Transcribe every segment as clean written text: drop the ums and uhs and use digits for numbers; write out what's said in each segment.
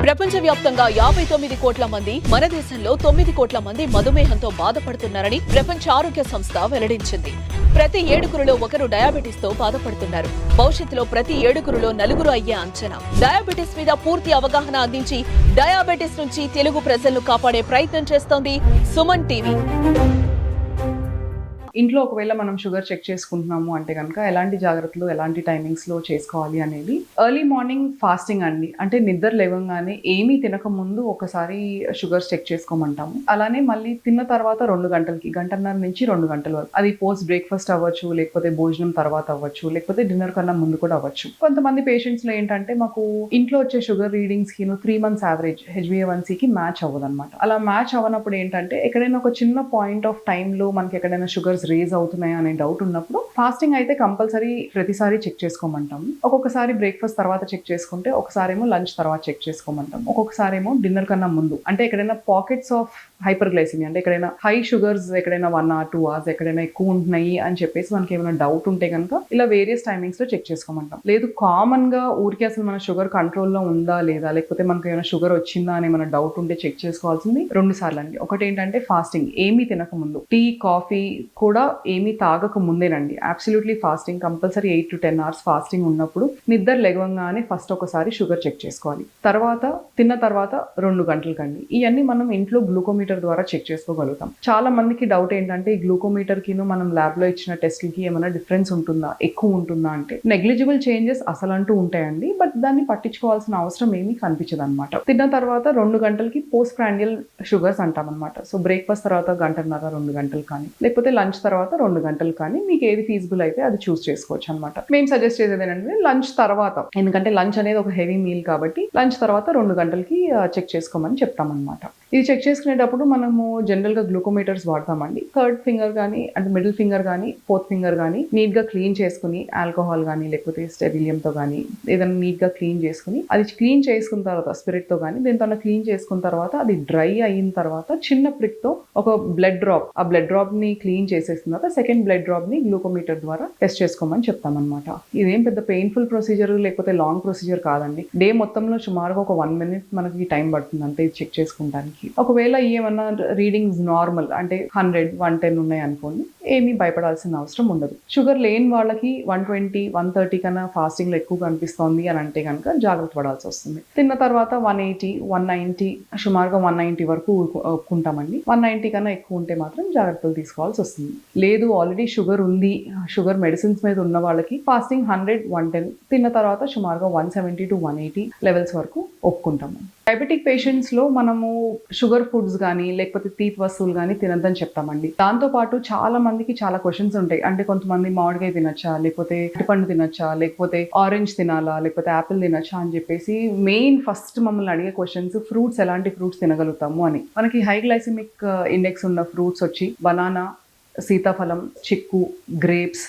ప్రపంచవ్యాప్తంగా 59 కోట్ల మంది, మన దేశంలో 9 కోట్ల మంది మధుమేహంతో బాధపడుతున్నారని ప్రపంచ ఆరోగ్య సంస్థ వెల్లడించింది. ప్రతి 7గురిలో ఒకరు డయాబెటిస్ తో బాధపడుతున్నారు. భవిష్యత్తులో ప్రతి 7గురిలో 4 అయ్యే అంచనా. డయాబెటిస్ మీద పూర్తి అవగాహన అందించి డయాబెటిస్ నుంచి తెలుగు ప్రజలను కాపాడే ప్రయత్నం చేస్తోంది సుమన్ టీవీ. ఇంట్లో ఒకవేళ మనం షుగర్ చెక్ చేసుకుంటున్నాము అంటే కనుక ఎలాంటి జాగ్రత్తలు ఎలాంటి టైమింగ్స్లో చేసుకోవాలి అనేది ఎర్లీ మార్నింగ్ ఫాస్టింగ్ అండి. అంటే నిద్ర లేవగానే ఏమీ తినక ముందు ఒకసారి షుగర్స్ చెక్ చేసుకోమంటాము. అలానే మళ్ళీ తిన్న తర్వాత 2 గంటలకి, గంటన్నర నుంచి 2 గంటల వరకు, అది పోస్ట్ బ్రేక్ఫాస్ట్ అవ్వచ్చు, లేకపోతే భోజనం తర్వాత అవ్వచ్చు, లేకపోతే డిన్నర్ కన్నా ముందు కూడా అవ్వచ్చు. కొంతమంది పేషెంట్స్లో ఏంటంటే మాకు ఇంట్లో వచ్చే షుగర్ రీడింగ్స్కి 3 months యావరేజ్ HbA1cకి మ్యాచ్ అవ్వదన్నమాట. అలా మ్యాచ్ అవ్వనప్పుడు ఏంటంటే ఎక్కడైనా ఒక చిన్న పాయింట్ ఆఫ్ టైంలో మనకి ఎక్కడైనా షుగర్స్ రేజ్ అవుతున్నాయా అనే డౌట్ ఉన్నప్పుడు ఫాస్టింగ్ అయితే కంపల్సరీ ప్రతిసారి చెక్ చేసుకోమంటాము. ఒక్కొక్కసారి బ్రేక్ఫాస్ట్ తర్వాత చెక్ చేసుకుంటే, ఒకసారేమో లంచ్ తర్వాత చెక్ చేసుకోమంటాం, ఒక్కొక్కసారేమో డిన్నర్ కన్నా ముందు. అంటే ఎక్కడైనా పాకెట్స్ ఆఫ్ హైపర్ గ్లైసిమియా, అంటే ఎక్కడైనా హై షుగర్స్ ఎక్కడైనా 1 or 2 hours ఎక్కడైనా ఎక్కువ ఉంటున్నాయి అని చెప్పేసి మనకి ఏమైనా డౌట్ ఉంటే కనుక ఇలా వేరియస్ టైమింగ్స్ లో చెక్ చేసుకోమంటాం. లేదు కామన్ గా ఊరికి అసలు మన షుగర్ కంట్రోల్లో ఉందా లేదా, లేకపోతే మనకి ఏమైనా షుగర్ వచ్చిందా అనే మన డౌట్ ఉంటే చెక్ చేసుకోవాల్సింది 2 సార్లు అండి. ఒకటి ఏంటంటే ఫాస్టింగ్, ఏమీ తినక ముందు, టీ కాఫీ కూడా ఏమీ తాగక ముందేనండి. Absolutely fasting compulsory 8 to 10 hours fasting ఉన్నప్పుడు నిద్ర లెగవంగానే ఫస్ట్ ఒకసారి షుగర్ చెక్ చేసుకోవాలి. తర్వాత తిన్న తర్వాత 2 గంటలకండి. ఇవన్నీ మనం ఇంట్లో గ్లూకోమీటర్ ద్వారా చెక్ చేసుకోగలుగుతాం. చాలా మందికి డౌట్ ఏంటంటే ఈ గ్లూకోమీటర్ కి మనం ల్యాబ్ లో ఇచ్చిన టెస్ట్లకి ఏమైనా డిఫరెన్స్ ఉంటుందా, ఎక్కువ ఉంటుందా అంటే నెగ్లిజిబుల్ చేంజెస్ అసలు అంటూ ఉంటాయండి. బట్ దాన్ని పట్టించుకోవాల్సిన అవసరం ఏమీ కనిపించదు అనమాట. తిన్న తర్వాత 2 గంటలకి పోస్ట్ ప్రాండియల్ షుగర్స్ అంటాం అనమాట. సో బ్రేక్ఫాస్ట్ తర్వాత గంటన్నర 2 గంటలు కానీ, లేకపోతే లంచ్ తర్వాత 2 గంటలు కానీ, మీకు ఏది ఫీజిబుల్ అయితే అది చూస్ చేసుకోవచ్చు అనమాట. మేము సజెస్ట్ చేసేది ఏంటంటే లంచ్ తర్వాత, ఎందుకంటే లంచ్ అనేది ఒక హెవీ మీల్ కాబట్టి లంచ్ తర్వాత 2 గంటలకి చెక్ చేసుకోమని చెప్తాం అనమాట. ఇది చెక్ చేసుకునేటప్పుడు మనము జనరల్గా గ్లూకోమీటర్స్ వాడతామండి. 3rd finger కానీ, అంటే మిడిల్ ఫింగర్ కానీ, 4th finger కానీ నీట్గా క్లీన్ చేసుకుని, ఆల్కహాల్ కానీ లేకపోతే స్టెరిలియంతో కానీ ఏదైనా నీట్గా క్లీన్ చేసుకుని, అది క్లీన్ చేసుకున్న తర్వాత స్పిరిట్తో కానీ దీంతో క్లీన్ చేసుకున్న తర్వాత అది డ్రై అయిన తర్వాత చిన్న ప్రిక్తో ఒక బ్లడ్ డ్రాప్, ఆ బ్లడ్ డ్రాప్ని క్లీన్ చేసేసిన తర్వాత సెకండ్ బ్లడ్ డ్రాప్ని గ్లూకోమీటర్ ద్వారా టెస్ట్ చేసుకోమని చెప్తామన్నమాట. ఇదేం పెద్ద పెయిన్ఫుల్ ప్రొసీజర్ లేకపోతే లాంగ్ ప్రొసీజర్ కాదండి. డే మొత్తంలో సుమారుగా ఒక 1 minute మనకి టైం పడుతుంది అంటే ఇది చెక్ చేసుకుంటానికి. ఒకవేళ ఏమన్నా రీడింగ్స్ నార్మల్ అంటే 100, 110 ఉన్నాయి అనుకోండి, ఏమీ భయపడాల్సిన అవసరం ఉండదు. షుగర్ లేని వాళ్ళకి 120, 130 కన్నా ఫాస్టింగ్ లో ఎక్కువ కనిపిస్తోంది అని అంటే కనుక జాగ్రత్త పడాల్సి వస్తుంది. తిన్న తర్వాత 180, 190, సుమారుగా 190 వరకు ఒప్పుకుంటామండి. 190 కన్నా ఎక్కువ ఉంటే మాత్రం జాగ్రత్తలు తీసుకోవాల్సి వస్తుంది. లేదు ఆల్రెడీ షుగర్ ఉంది, షుగర్ మెడిసిన్స్ మీద ఉన్న వాళ్ళకి ఫాస్టింగ్ 100, 110, తిన్న తర్వాత సుమారుగా 170 to 180 లెవెల్స్ వరకు ఒప్పుకుంటాము. డయాబెటిక్ పేషెంట్స్ లో మనము షుగర్ ఫుడ్స్ కానీ లేకపోతే తీపి వస్తువులు కానీ తినద్దని చెప్తామండి. దాంతోపాటు చాలా మందికి చాలా క్వశ్చన్స్ ఉంటాయి. అంటే కొంతమంది మామిడికాయ తినచ్చా, లేకపోతే అరటిపండు తినచ్చా, లేకపోతే ఆరెంజ్ తినాలా, లేకపోతే యాపిల్ తినచ్చా అని చెప్పేసి మెయిన్ ఫస్ట్ మమ్మల్ని అడిగే క్వశ్చన్స్ ఫ్రూట్స్, ఎలాంటి ఫ్రూట్స్ తినగలుగుతాము అని. మనకి హై గ్లైసిమిక్ ఇండెక్స్ ఉన్న ఫ్రూట్స్ వచ్చి బనానా, సీతాఫలం, చిక్కు, గ్రేప్స్,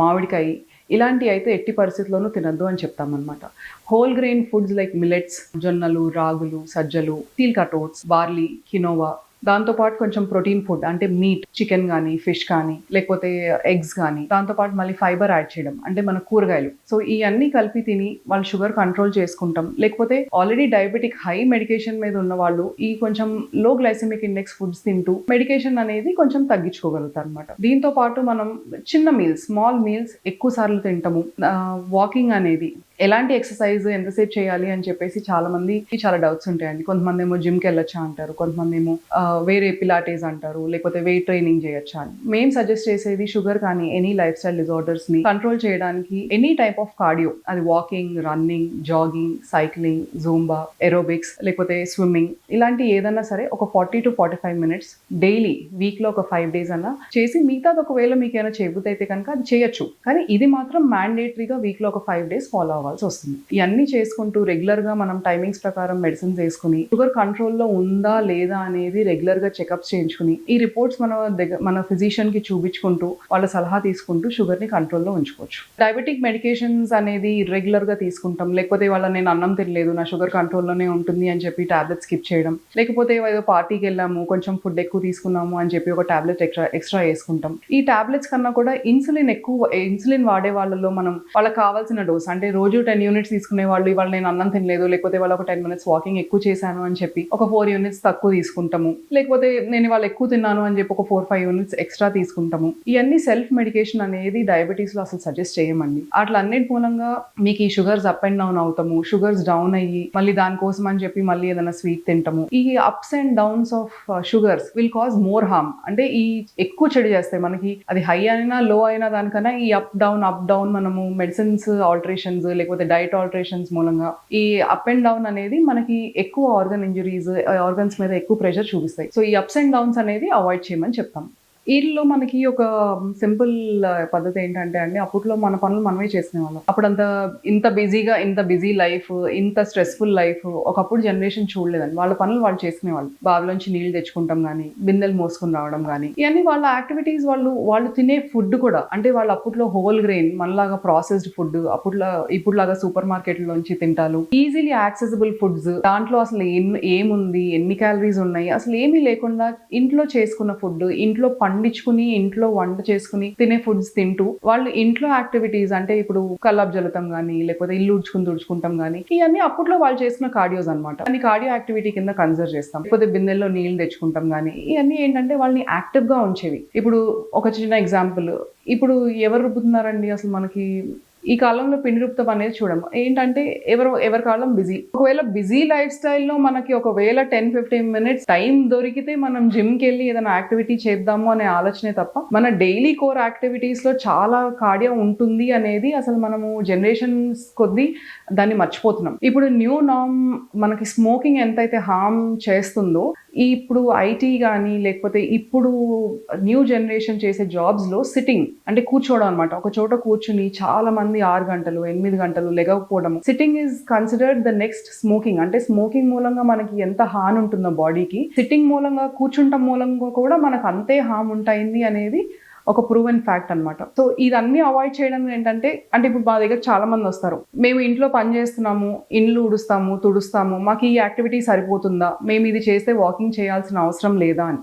మామిడికాయ, ఇలాంటి అయితే ఎట్టి పరిస్థితుల్లోనూ తినద్దు అని చెప్తామన్నమాట. Whole grain foods like millets, జొన్నలు, రాగులు, సజ్జలు, steel cut oats, barley, quinoa, దాంతోపాటు కొంచెం ప్రోటీన్ ఫుడ్ అంటే మీట్, చికెన్ కానీ, ఫిష్ కానీ, లేకపోతే ఎగ్స్ కానీ, దాంతోపాటు మళ్ళీ ఫైబర్ యాడ్ చేయడం అంటే మన కూరగాయలు. సో ఇవన్నీ కలిపి తిని వాళ్ళు షుగర్ కంట్రోల్ చేసుకుంటాం. లేకపోతే ఆల్రెడీ డయాబెటిక్ హై మెడికేషన్ మీద ఉన్న వాళ్ళు ఈ కొంచెం లో గ్లైసెమిక్ ఇండెక్స్ ఫుడ్స్ తింటూ మెడికేషన్ అనేది కొంచెం తగ్గించుకోగలుగుతారు అనమాట. దీంతో పాటు మనం చిన్న మీల్స్, స్మాల్ మీల్స్ ఎక్కువ సార్లు తింటాము. వాకింగ్ అనేది, ఎలాంటి ఎక్సర్సైజ్ ఎంతసేపు చేయాలి అని చెప్పేసి చాలా మందికి చాలా డౌట్స్ ఉంటాయండి. కొంతమంది ఏమో జిమ్కి వెళ్ళొచ్చా అంటారు, కొంతమంది ఏమో వేరే పిలాటేస్ అంటారు, లేకపోతే వెయిట్ ట్రైనింగ్ చేయొచ్చా అని. మేము సజెస్ట్ చేసేది షుగర్ కానీ ఎనీ లైఫ్ స్టైల్ డిజార్డర్స్ ని కంట్రోల్ చేయడానికి ఎనీ టైప్ ఆఫ్ కార్డియో, అది walking, running, jogging, cycling, Zumba, aerobics, లేకపోతే స్విమ్మింగ్, ఇలాంటి ఏదన్నా సరే ఒక 40 to 45 minutes డైలీ, వీక్ లో ఒక 5 days అన్నా చేసి మిగతాది ఒకవేళ మీకు ఏమైనా చేయబుద్ధి అయితే కనుక అది చేయొచ్చు. కానీ ఇది మాత్రం మ్యాండేటరీగా వీక్ లో ఒక 5 days ఫాలో అవ్వాలి వస్తుంది. ఇవన్నీ చేసుకుంటూ రెగ్యులర్ గా మనం టైమింగ్స్ ప్రకారం మెడిసిన్స్ వేసుకుని షుగర్ కంట్రోల్లో ఉందా లేదా అనేది రెగ్యులర్ గా చెకప్స్ చేయించుకుని ఈ రిపోర్ట్స్ మన ఫిజిషియన్ కి చూపించుకుంటూ వాళ్ళ సలహా తీసుకుంటూ షుగర్ ని కంట్రోల్లో ఉంచుకోవచ్చు. డయాబెటిక్ మెడికేషన్స్ అనేది ఇర్రెగ్యులర్ గా తీసుకుంటాం, లేకపోతే వాళ్ళ నేను అన్నం తినలేదు నా షుగర్ కంట్రోల్లోనే ఉంటుంది అని చెప్పి టాబ్లెట్స్ స్కిప్ చేయడం, లేకపోతే ఏదో పార్టీకి వెళ్ళాము కొంచెం ఫుడ్ ఎక్కువ తీసుకున్నాము అని చెప్పి ఒక టాబ్లెట్ ఎక్స్ట్రా వేసుకుంటాం. ఈ టాబ్లెట్స్ కన్నా కూడా ఇన్సులిన్ వాడే వాళ్ళలో మనం వాళ్ళకి కావాల్సిన డోస్ అంటే రోజు 10 యూనిట్స్ తీసుకునే వాళ్ళు ఇవాళ నేను అన్నం తినలేదు, లేకపోతే వాళ్ళు ఒక 10 minutes వాకింగ్ ఎక్కువ చేశాను అని చెప్పి ఒక 4 యూనిట్స్ తక్కువ తీసుకుంటాము, లేకపోతే నేను ఇవాళ ఎక్కువ తిన్నాను అని చెప్పి ఒక 4-5 యూనిట్స్ ఎక్స్ట్రా తీసుకుంటాము. ఇవన్నీ సెల్ఫ్ మెడికేషన్ అనేది డయాబెటీస్ లో అసలు సజెస్ట్ చేయమండి. అట్లా అన్నిటి మూలంగా మీకు ఈ షుగర్స్ అప్ అండ్ డౌన్ అవుతాము, షుగర్స్ డౌన్ అయ్యి మళ్ళీ దానికోసం అని చెప్పి మళ్ళీ ఏదైనా స్వీట్ తింటాము. ఈ ups and downs of sugars will cause more harm. అంటే ఈ ఎక్కువ చెడు చేస్తాయి మనకి. అది హై అయినా లో అయినా దానికన్నా ఈ అప్ డౌన్ మనము మెడిసిన్స్ ఆల్టరేషన్స్ లేకపోతే డైట్ ఆల్టరేషన్స్ మూలంగా ఈ అప్ అండ్ డౌన్ అనేది మనకి ఎక్కువ ఆర్గన్ ఇంజురీస్, ఆర్గన్స్ మీద ఎక్కువ ప్రెషర్ చూపిస్తాయి. సో ఈ అప్స్ అండ్ డౌన్స్ అనేది అవాయిడ్ చేయమని చెప్తాం. వీటిలో మనకి ఒక సింపుల్ పద్ధతి ఏంటంటే అండి, అప్పట్లో మన పనులు మనమే చేసుకునేవాళ్ళం. అప్పుడంతా ఇంత బిజీ లైఫ్, ఇంత స్ట్రెస్ఫుల్ లైఫ్ ఒకప్పుడు జనరేషన్ చూడలేదండి. వాళ్ళ పనులు వాళ్ళు చేసుకునేవాళ్ళు. బావిలోంచి నీళ్లు తెచ్చుకుంటాం కానీ, బిందెలు మోసుకుని రావడం కానీ, ఇవన్నీ వాళ్ళ యాక్టివిటీస్. వాళ్ళు తినే ఫుడ్ కూడా అంటే వాళ్ళు అప్పట్లో హోల్ గ్రెయిన్, మనలాగా ప్రాసెస్డ్ ఫుడ్, ఇప్పుడులాగా సూపర్ మార్కెట్లోంచి తింటాలు, ఈజీలీ యాక్సెసిబుల్ ఫుడ్స్. దాంట్లో అసలు ఏముంది, ఎన్ని క్యాలరీస్ ఉన్నాయి అసలు ఏమీ లేకుండా ఇంట్లో చేసుకున్న ఫుడ్, ఇంట్లో పండించుకుని ఇంట్లో వంట చేసుకుని తినే ఫుడ్స్ తింటూ వాళ్ళు ఇంట్లో యాక్టివిటీస్ అంటే ఇప్పుడు కల్లాపు జల్లటం కానీ, లేకపోతే ఇల్లు తుడుచుకుంటాం కానీ, ఇవన్నీ అప్పట్లో వాళ్ళు చేసిన కార్డియోస్ అనమాట. అన్ని కార్డియో యాక్టివిటీ కింద కన్సిడర్ చేస్తాం. లేకపోతే బిందెల్లో నీళ్లు తెచ్చుకుంటాం కానీ, ఇవన్నీ ఏంటంటే వాళ్ళని యాక్టివ్ గా ఉంచేవి. ఇప్పుడు ఒక చిన్న ఎగ్జాంపుల్, ఇప్పుడు ఎవరు రుబ్బుతున్నారండి అసలు మనకి ఈ కాలంలో పిండి రుబ్తం అనేది చూడము. ఏంటంటే ఎవరి కాలం బిజీ. ఒకవేళ బిజీ లైఫ్ స్టైల్లో మనకి ఒకవేళ 10-15 minutes టైం దొరికితే మనం జిమ్కి వెళ్ళి ఏదైనా యాక్టివిటీ చేద్దాము అనే ఆలోచనే తప్ప మన డైలీ కోర్ యాక్టివిటీస్ లో చాలా కార్డియో ఉంటుంది అనేది అసలు మనము జనరేషన్స్ కొద్దీ దాన్ని మర్చిపోతున్నాం. ఇప్పుడు న్యూ నార్మ్ మనకి స్మోకింగ్ ఎంతైతే హార్మ్ చేస్తుందో, ఇప్పుడు ఐటీ కానీ లేకపోతే ఇప్పుడు న్యూ జనరేషన్ చేసే జాబ్స్ లో సిట్టింగ్ అంటే కూర్చోవడం అనమాట. ఒక చోట కూర్చుని చాలా మంది 6 గంటలు 8 గంటలు లెగకపోవడం, sitting is considered the next smoking. అంటే స్మోకింగ్ మూలంగా మనకి ఎంత హాని ఉంటుందో బాడీకి, సిట్టింగ్ మూలంగా కూర్చుంటం మూలంగా కూడా మనకు అంతే హామ్ ఉంటాయింది అనేది ఒక ప్రూవెన్ ఫ్యాక్ట్ అనమాట. సో ఇదన్నీ అవాయిడ్ చేయడం ఏంటంటే, అంటే ఇప్పుడు మా దగ్గర చాలా మంది వస్తారు, మేము ఇంట్లో పని చేస్తున్నాము, ఇండ్లు ఉడుస్తాము తుడుస్తాము, మాకు ఈ యాక్టివిటీ సరిపోతుందా, మేము ఇది చేస్తే వాకింగ్ చేయాల్సిన అవసరం లేదా అని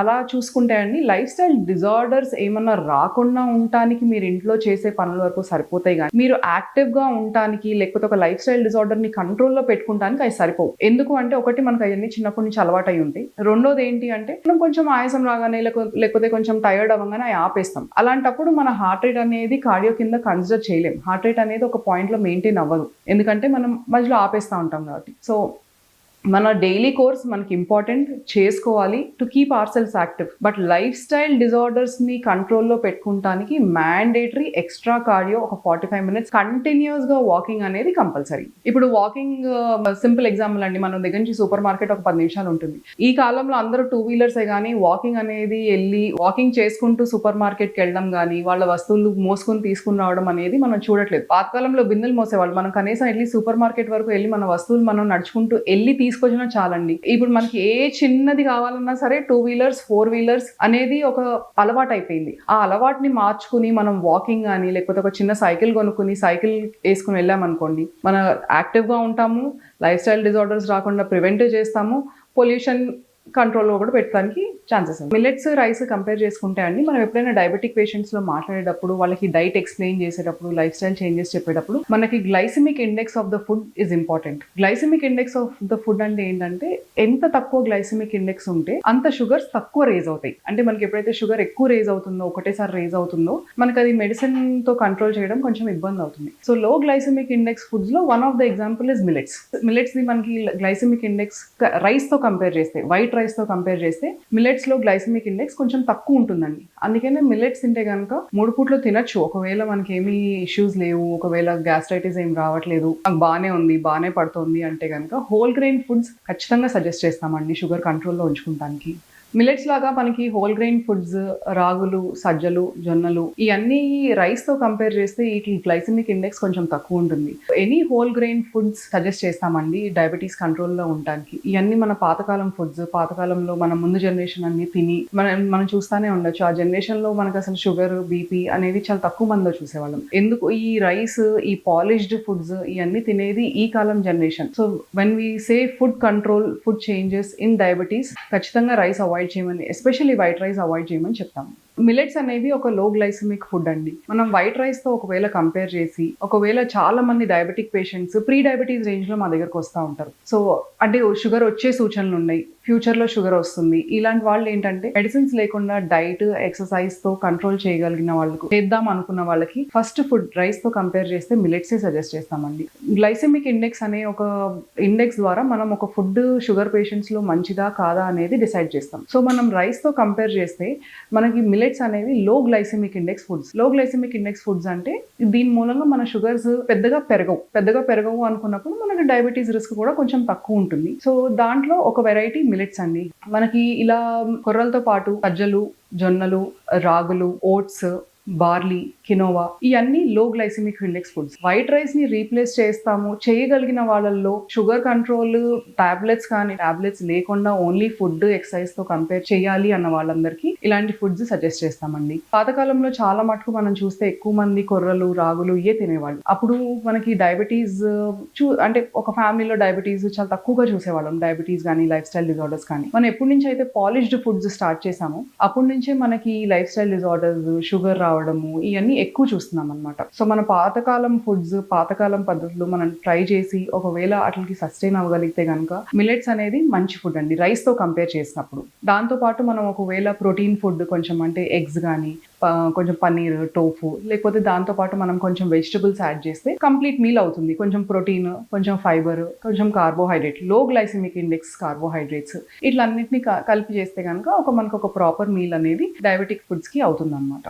అలా చూసుకుంటే అండి, లైఫ్ స్టైల్ డిజార్డర్స్ ఏమన్నా రాకుండా ఉండటానికి మీరు ఇంట్లో చేసే పనుల వరకు సరిపోతాయి. కానీ మీరు యాక్టివ్ గా ఉండటానికి లేకపోతే ఒక లైఫ్ స్టైల్ డిజార్డర్ ని కంట్రోల్లో పెట్టుకుంటానికి అవి సరిపోవు. ఎందుకు అంటే, ఒకటి మనకు అవన్నీ చిన్నప్పటి నుంచి అలవాటు అయి ఉంటాయి. రెండోది ఏంటి అంటే, మనం కొంచెం ఆయాసం రాగానే లేకపోతే కొంచెం టైర్డ్ అవ్వగానే ఆపేస్తాం. అలాంటప్పుడు మన హార్ట్ రేట్ అనేది కార్డియో కింద కన్సిడర్ చేయలేం. హార్ట్ రేట్ అనేది ఒక పాయింట్ లో మెయింటైన్ అవ్వదు, ఎందుకంటే మనం మధ్యలో ఆపేస్తూ ఉంటాం కాబట్టి. సో మన డైలీ కోర్స్ మనకి ఇంపార్టెంట్, చేసుకోవాలి to keep our cells active. But life style disorders ని కంట్రోల్లో పెట్టుకుంటానికి మ్యాండేటరీ ఎక్స్ట్రా కార్డియో ఒక 45 minutes కంటిన్యూస్ గా వాకింగ్ అనేది కంపల్సరీ. ఇప్పుడు వాకింగ్ సింపుల్ ఎగ్జాంపుల్ అండి, మన దగ్గర నుంచి సూపర్ మార్కెట్ ఒక 10 నిమిషాలు ఉంటుంది. ఈ కాలంలో అందరూ 2 వీలర్సే కానీ వాకింగ్ అనేది వెళ్ళి వాకింగ్ చేసుకుంటూ సూపర్ మార్కెట్కి వెళ్ళడం కానీ, వాళ్ళ వస్తువులు మోసుకుని తీసుకుని రావడం అనేది మనం చూడట్లేదు. పాతకాలంలో బిందెలు మోసేవాళ్ళు, మనం కనీసం వెళ్ళి సూపర్ మార్కెట్ వరకు వెళ్ళి మన వస్తువులు మనం నడుచుకుంటూ వెళ్ళి తీసుకొచ్చినా చాలండి. ఇప్పుడు మనకి ఏ చిన్నది కావాలన్నా సరే 2 వీలర్స్ 4 వీలర్స్ అనేది ఒక అలవాటు అయిపోయింది. ఆ అలవాటుని మార్చుకుని మనం వాకింగ్ కానీ లేకపోతే ఒక చిన్న సైకిల్ కొనుక్కుని సైకిల్ వేసుకుని వెళ్ళామనుకోండి, మన యాక్టివ్ గా ఉంటాము, లైఫ్ స్టైల్ డిజార్డర్స్ రాకుండా ప్రివెంట్ చేస్తాము, పొల్యూషన్ కంట్రోల్లో కూడా పెట్టడానికి ఛాన్సెస్ ఉంది. మిల్లెట్స్ రైస్ కంపేర్ చేసుకుంటే అండి, మనం ఎప్పుడైనా డయాబెటిక్ పేషెంట్స్ లో మాట్లాడేటప్పుడు, వాళ్ళకి డైట్ ఎక్స్ప్లెయిన్ చేసేటప్పుడు, లైఫ్ స్టైల్ చేంజెస్ చెప్పేటప్పుడు మనకి glycemic index of the food is important. Glycemic index of the food అంటే ఏంటంటే, ఎంత తక్కువ గ్లైసెమిక్ ఇండెక్స్ ఉంటే అంత షుగర్స్ తక్కువ రేజ్ అవుతాయి. అంటే మనకి ఎప్పుడైతే షుగర్ ఎక్కువ రేజ్ అవుతుందో, ఒకటేసారి రేజ్ అవుతుందో, మనకి అది మెడిసిన్ తో కంట్రోల్ చేయడం కొంచెం ఇబ్బంది అవుతుంది. సో లో గ్లైసెమిక్ ఇండెక్స్ ఫుడ్స్ లో one of the example is millets. Millets ని మనకి గ్లైసెమిక్ ఇండెక్స్ రైస్ తో కంపేర్ చేస్తే, వైట్ రైస్ తో కంపేర్ చేస్తే మిల్లెట్స్ లో గ్లైసెమిక్ ఇండెక్స్ కొంచెం తక్కువ ఉంటుందండి. అందుకనే మిల్లెట్స్ తింటే కనుక 3 పూట్లు తినచ్చు. ఒకవేళ మనకి ఏమీ ఇష్యూస్ లేవు, ఒకవేళ గ్యాస్ట్రైటిస్ ఏం రావట్లేదు, బాగానే ఉంది, బాగానే పడుతుంది అంటే కనుక హోల్ గ్రెయిన్ ఫుడ్స్ ఖచ్చితంగా సజెస్ట్ చేస్తామండి షుగర్ కంట్రోల్లో ఉంచుకోవడానికి. మిల్లెట్స్ లాగా మనకి హోల్ గ్రెయిన్ ఫుడ్స్, రాగులు, సజ్జలు, జొన్నలు, ఇవన్నీ రైస్ తో కంపేర్ చేస్తే వీటి గ్లైసెమిక్ ఇండెక్స్ కొంచెం తక్కువ ఉంటుంది. Any whole grain foods suggest చేస్తామండి డయాబెటీస్ కంట్రోల్లో ఉండడానికి. ఇవన్నీ మన పాతకాలం ఫుడ్స్, పాతకాలంలో మన ముందు జనరేషన్ అన్ని తిని మనం చూస్తానే ఉండొచ్చు. ఆ జనరేషన్ లో మనకు అసలు షుగర్, బీపీ అనేది చాలా తక్కువ మందిలో చూసేవాళ్ళం. ఎందుకు ఈ రైస్, ఈ పాలిష్డ్ ఫుడ్స్ ఇవన్నీ తినేది ఈ కాలం generation. So when we say food control, food changes in diabetes, ఖచ్చితంగా రైస్ అవాయిడ్ చేయమని, ఎస్పెషల్లీ వైట్ రైస్ అవాయిడ్ చేయమని చెప్తాము. మిలెట్స్ అనేవి ఒక లో గ్లైసమిక్ ఫుడ్ అండి. మనం వైట్ రైస్ తో ఒకవేళ కంపేర్ చేసి, ఒకవేళ చాలా మంది diabetic patients pre diabetes range లో మా దగ్గరకు వస్తూ ఉంటారు. సో అంటే షుగర్ వచ్చే సూచనలు ఉన్నాయి, ఫ్యూచర్ లో షుగర్ వస్తుంది, ఇలాంటి వాళ్ళు ఏంటంటే మెడిసిన్స్ లేకుండా డైట్ ఎక్సర్సైజ్ తో కంట్రోల్ చేయగలిగిన వాళ్ళకు, చేద్దాం అనుకున్న వాళ్ళకి ఫస్ట్ ఫుడ్ రైస్ తో కంపేర్ చేస్తే మిలెట్సే సజెస్ట్ చేస్తామండి. గ్లైసెమిక్ ఇండెక్స్ అనే ఒక ఇండెక్స్ ద్వారా మనం ఒక ఫుడ్ షుగర్ పేషెంట్స్ లో మంచిదా కాదా అనేది డిసైడ్ చేస్తాం. సో మనం రైస్ తో కంపేర్ చేస్తే మనకి మిలెట్స్ అనేవి లో గ్లైసెమిక్ ఇండెక్స్ ఫుడ్స్. లో గ్లైసెమిక్ ఇండెక్స్ ఫుడ్స్ అంటే దీని మూలంగా మన షుగర్స్ పెద్దగా పెరగవు అనుకున్నప్పుడు మనకి డయాబెటీస్ రిస్క్ కూడా కొంచెం తక్కువ ఉంటుంది. సో దాంట్లో ఒక వెరైటీ మిలెట్స్ అండి. మనకి ఇలా కొర్రలతో పాటు సజ్జలు, జొన్నలు, రాగులు, ఓట్స్, బార్లీ, కినోవా ఇవన్నీ లో glycemic index foods. White rice ని రీప్లేస్ చేయగలిగిన వాళ్ళల్లో షుగర్ కంట్రోల్ టాబ్లెట్స్ లేకుండా ఓన్లీ ఫుడ్ ఎక్సర్సైజ్ తో కంపేర్ చేయాలి అన్న వాళ్ళందరికీ ఇలాంటి ఫుడ్స్ సజెస్ట్ చేస్తామండి. పాతకాలంలో చాలా మటుకు మనం చూస్తే ఎక్కువ మంది కొర్రలు, రాగులు ఇవే తినేవాళ్ళు. అప్పుడు మనకి డయాబెటీస్ అంటే ఒక ఫ్యామిలీలో డయాబెటీస్ చాలా తక్కువగా చూసేవాళ్ళం. డయాబెటీస్ కానీ లైఫ్ స్టైల్ డిజార్డర్స్ కానీ. మనం ఎప్పటి నుంచి అయితే పాలిష్డ్ ఫుడ్స్ స్టార్ట్ చేసామో అప్పటి నుంచే మనకి లైఫ్ స్టైల్ డిజార్డర్స్, షుగర్ రావడము ఇవన్నీ ఎక్కువ చూస్తున్నాం అనమాట. సో మన పాతకాలం ఫుడ్స్, పాతకాలం పద్ధతులు మనం ట్రై చేసి ఒకవేళ అట్లకి సస్టైన్ అవ్వగలిగితే కనుక మిలెట్స్ అనేది మంచి ఫుడ్ అండి రైస్ తో కంపేర్ చేసినప్పుడు. దాంతో పాటు మనం ఒకవేళ ప్రోటీన్ ఫుడ్ కొంచెం అంటే ఎగ్స్ కానీ, కొంచెం పన్నీర్, టోఫు, లేకపోతే దాంతో పాటు మనం కొంచెం వెజిటబుల్స్ యాడ్ చేస్తే కంప్లీట్ మీల్ అవుతుంది. కొంచెం ప్రోటీన్, కొంచెం ఫైబర్, కొంచెం కార్బోహైడ్రేట్, లో గ్లైసెమిక్ ఇండెక్స్ కార్బోహైడ్రేట్స్ ఇట్లన్నిటిని కలిపి చేస్తే కనుక మనకు ఒక ప్రాపర్ మీల్ అనేది డయాబెటిక్ ఫుడ్స్ కి అవుతుంది అనమాట.